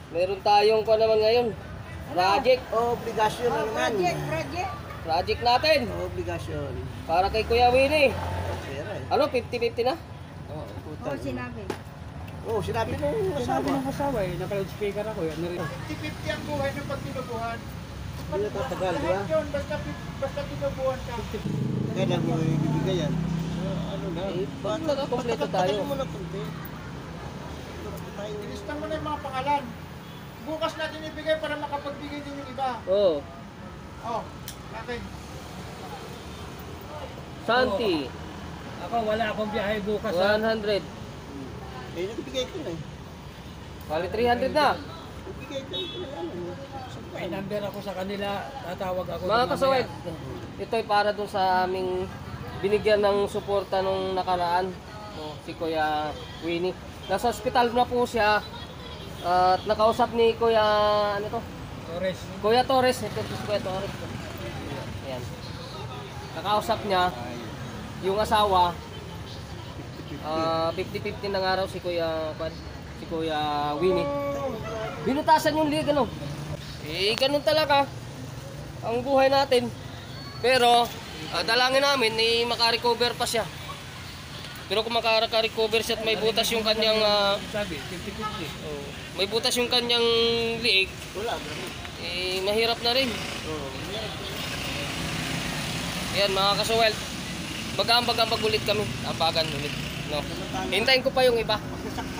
Meron tayong pa naman ngayon. Project. Obligasyon na naman. Project natin. Obligasyon. Para kay Kuya Winnie. Pera eh. Ano, 50-50 na? Oo, Oo, sinabi. Oo, sinabi nung Sabi asawa. ng asawa eh, naka-loudspeaker ako eh. Ano rin? 50-50 ang buhay ng pag tinubuhan. Hindi na tatagal, di ba? Lahat yun, basta tinubuhan ka. Kailan mo ibibigay yan? Ano na? Ba't nakakompleto tayo? Patagalin mo na konti. Ilista mo na yung mga pangalan. Bukas natin ibigay para makapagbigay din yung iba. Oo. Oh, natin. Santi, Ako wala akong biyahe bukas. 100. Eh, nagbigay ko na eh. Bali 300 na. Nagbigay ko na yan. May number ako sa kanila, tatawag ako. Mga kasawid, ito'y para dun sa aming binigyan ng suporta nung nakaraan. Si Kuya Winnie. Nasa ospital na po siya. At nakausap ni Kuya, ano to? Torres. Kuya Torres. Ito si Kuya Torres. Ayan. Nakausap niya yung asawa. 50-50 na nga raw si Kuya Winnie. Binutasan yung liig, ano? Eh, ganun talaga ang buhay natin. Pero, dalangin namin, makarecover pa siya. Pero kung makarecover siya at may butas yung kanyang Sabi, 50-50. may butas yung kanyang liig, Wala. eh, mahirap na rin. Oo. Ayan mga kasuwel, mag-aambag ulit kami. Ambagan ulit. No? Hintayin ko pa yung iba. Masasaktan